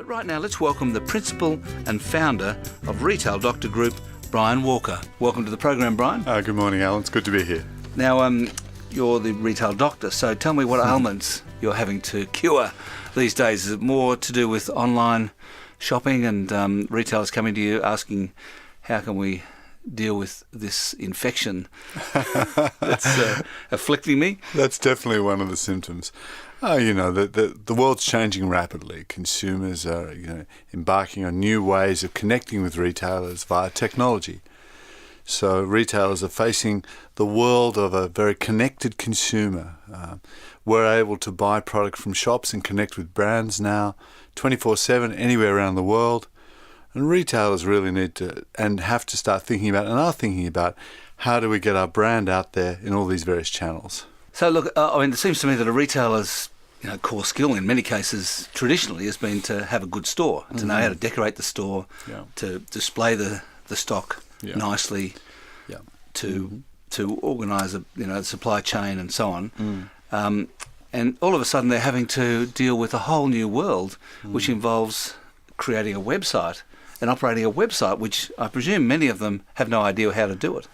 But right now, let's welcome the principal and founder of Retail Doctor Group, Brian Walker. Welcome to the program, Brian. Good morning, Alan. It's good to be here. Now, you're the retail doctor, so tell me what ailments you're having to cure these days. Is it more to do with online shopping and retailers coming to you asking, how can we deal with this infection that's afflicting me? That's definitely one of the symptoms. The world's changing rapidly. Consumers are embarking on new ways of connecting with retailers via technology. So retailers are facing the world of a very connected consumer. We're able to buy product from shops and connect with brands now 24/7 anywhere around the world. And retailers really need to and have to start thinking about and are thinking about how do we get our brand out there in all these various channels. So look, it seems to me that a retailer's core skill in many cases traditionally has been to have a good store, to know how to decorate the store, to display the stock nicely, to organise the supply chain and so on. And all of a sudden they're having to deal with a whole new world, which involves creating a website and operating a website, which I presume many of them have no idea how to do it.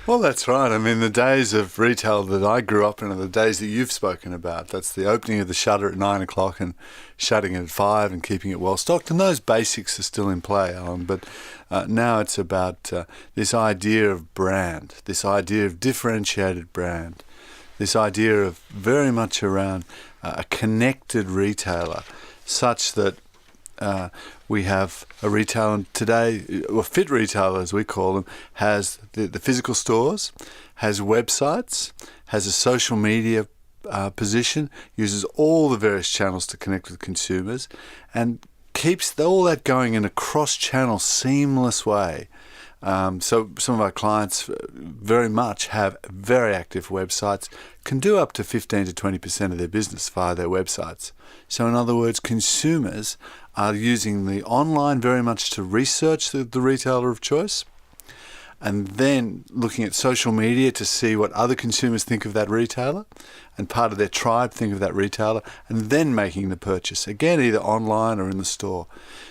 Well, that's right. I mean, the days of retail that I grew up in are the days that you've spoken about. That's the opening of the shutter at 9 o'clock and shutting it at 5 and keeping it well stocked. And those basics are still in play, Alan. But now it's about this idea of brand, this idea of differentiated brand, this idea of very much around a connected retailer, such that we have a retailer today, or fit retailer as we call them, has the physical stores, has websites, has a social media position, uses all the various channels to connect with consumers, and keeps all that going in a cross-channel, seamless way. So some of our clients very much have very active websites, can do up to 15 to 20% of their business via their websites. So in other words, consumers are using the online very much to research the retailer of choice, and then looking at social media to see what other consumers think of that retailer and part of their tribe think of that retailer, and then making the purchase, again, either online or in the store.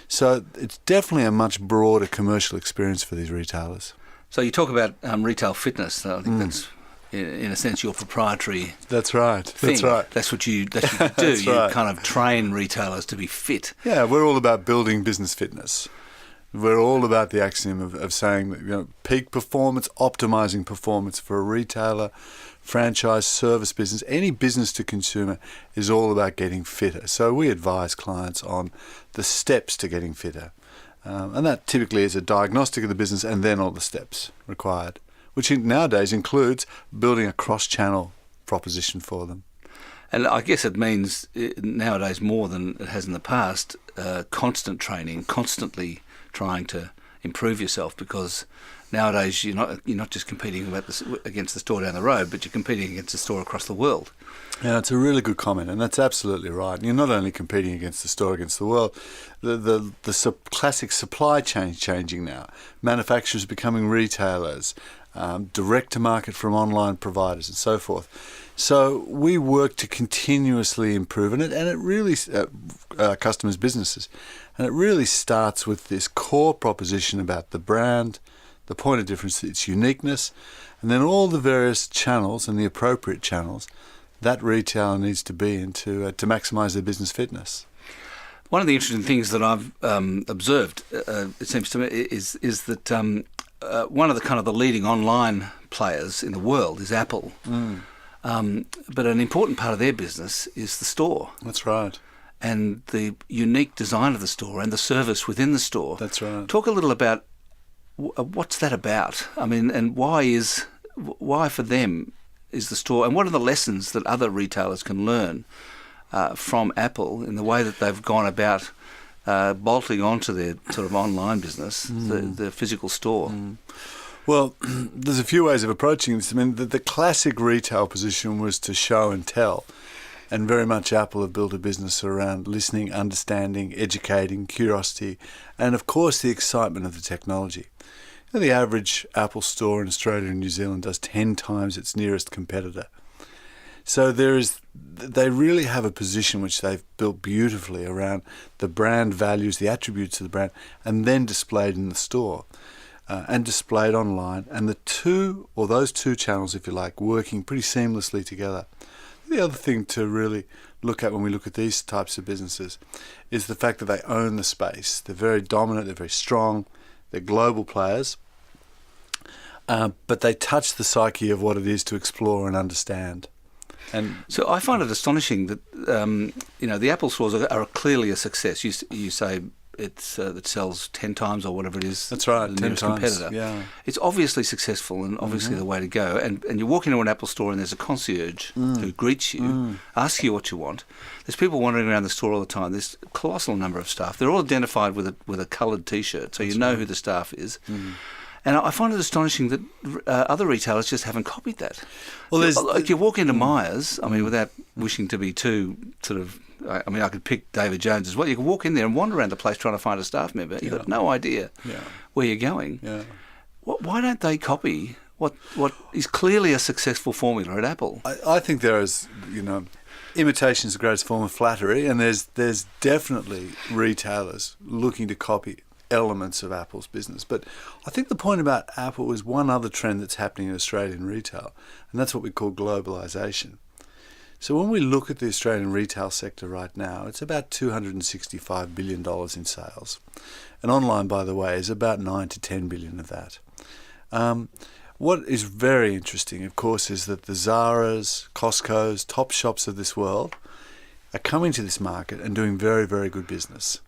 So it's definitely a much broader commercial experience for these retailers. So you talk about retail fitness. I think that's, in a sense, your proprietary That's right. thing. That's right. That's what you do. That's you right. kind of train retailers to be fit. Yeah, we're all about building business fitness. We're all about the axiom of saying that peak performance, optimizing performance for a retailer, franchise, service business, any business to consumer is all about getting fitter. So we advise clients on the steps to getting fitter. And that typically is a diagnostic of the business and then all the steps required, which nowadays includes building a cross-channel proposition for them. And I guess it means nowadays more than it has in the past, constant training, constantly trying to improve yourself, because nowadays you're not just competing against the store down the road, but you're competing against the store across the world. Yeah, it's a really good comment, and that's absolutely right. You're not only competing against the store, against the world. The classic supply chain changing now. Manufacturers becoming retailers, direct to market from online providers, and so forth. So we work to continuously improve it really customers' businesses, and it really starts with this core proposition about the brand, the point of difference, its uniqueness, and then all the various channels and the appropriate channels that retailer needs to be in to maximise their business fitness. One of the interesting things that I've observed, it seems to me, is that one of the kind of the leading online players in the world is Apple. But an important part of their business is the store. That's right. And the unique design of the store and the service within the store. That's right. Talk a little about what's that about? I mean, and why for them is the store, and what are the lessons that other retailers can learn from Apple in the way that they've gone about bolting onto their sort of online business, the physical store? Well, there's a few ways of approaching this. I mean, the classic retail position was to show and tell. And very much Apple have built a business around listening, understanding, educating, curiosity, and of course the excitement of the technology. The average Apple store in Australia and New Zealand does 10 times its nearest competitor. So they really have a position which they've built beautifully around the brand values, the attributes of the brand, and then displayed in the store and displayed online. And those two channels, if you like, working pretty seamlessly together. The other thing to really look at when we look at these types of businesses is the fact that they own the space. They're very dominant, they're very strong, they're global players, but they touch the psyche of what it is to explore and understand. And so I find it astonishing that the Apple stores are clearly a success. You say it sells 10 times or whatever it is. That's right, the 10 nearest times. competitor. Yeah. It's obviously successful and obviously the way to go. And you walk into an Apple store and there's a concierge who greets you, asks you what you want. There's people wandering around the store all the time. There's a colossal number of staff. They're all identified with a coloured T-shirt, so you know who the staff is. And I find it astonishing that other retailers just haven't copied that. Well, like you walk into Myers, I mean, without wishing to be too sort of, I mean, I could pick David Jones as well. You can walk in there and wander around the place trying to find a staff member. You've got no idea where you're going. Yeah. Why don't they copy what is clearly a successful formula at Apple? I think there is, imitation is the greatest form of flattery, and there's definitely retailers looking to copy elements of Apple's business. But I think the point about Apple is one other trend that's happening in Australian retail, and that's what we call globalisation. So when we look at the Australian retail sector right now, it's about $265 billion in sales. And online, by the way, is about 9 to 10 billion of that. What is very interesting, of course, is that the Zara's, Costco's, top shops of this world are coming to this market and doing very, very good business.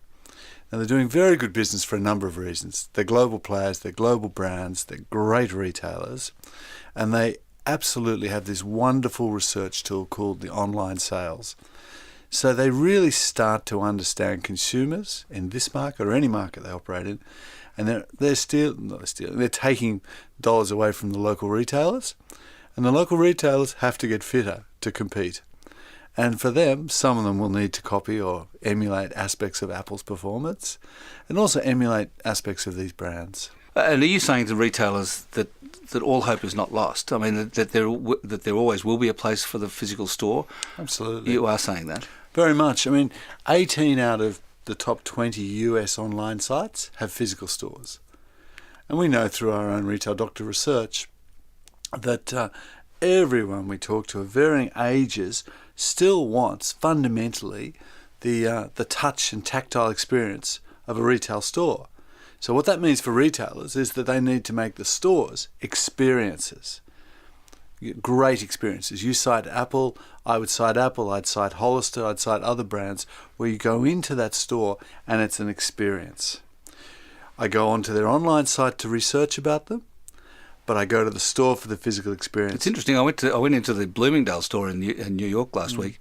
Now, they're doing very good business for a number of reasons. They're global players, they're global brands, they're great retailers, and they absolutely have this wonderful research tool called the online sales. So they really start to understand consumers in this market or any market they operate in, and they're taking dollars away from the local retailers, and the local retailers have to get fitter to compete. And for them, some of them will need to copy or emulate aspects of Apple's performance and also emulate aspects of these brands. And are you saying to retailers that all hope is not lost? I mean, that there always will be a place for the physical store? Absolutely. You are saying that? Very much. I mean, 18 out of the top 20 US online sites have physical stores. And we know through our own Retail Doctor research that everyone we talk to of varying ages still wants fundamentally the touch and tactile experience of a retail store. So what that means for retailers is that they need to make the stores experiences, great experiences. You cite Apple, I would cite Apple, I'd cite Hollister, I'd cite other brands where you go into that store and it's an experience. I go onto their online site to research about them, but I go to the store for the physical experience. It's interesting. I went into the Bloomingdale store in New York last week,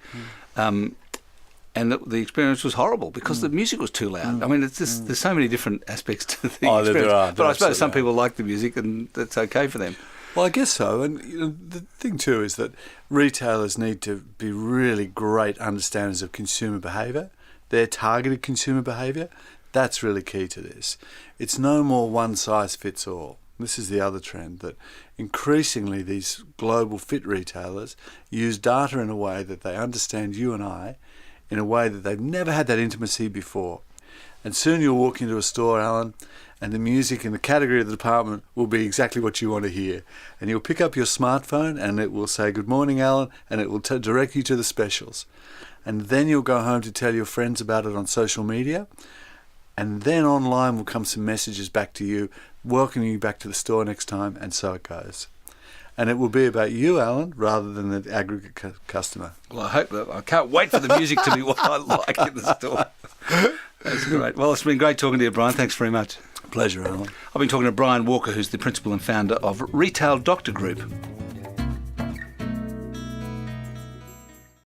and the experience was horrible because the music was too loud. I mean, it's just, there's so many different aspects to the experience. There are. But I suppose some people like the music, and that's okay for them. Well, I guess so. And the thing too is that retailers need to be really great understanders of consumer behaviour, their targeted consumer behaviour. That's really key to this. It's no more one size fits all. This is the other trend, that increasingly these global fit retailers use data in a way that they understand you and I in a way that they've never had that intimacy before. And soon you'll walk into a store, Alan, and the music in the category of the department will be exactly what you want to hear. And you'll pick up your smartphone and it will say, "Good morning, Alan," and it will direct you to the specials. And then you'll go home to tell your friends about it on social media. And then online will come some messages back to you, welcoming you back to the store next time, and so it goes. And it will be about you, Alan, rather than the aggregate customer. Well, I hope that. I can't wait for the music to be what I like in the store. That's great. Well, it's been great talking to you, Brian. Thanks very much. Pleasure, Alan. I've been talking to Brian Walker, who's the principal and founder of Retail Doctor Group.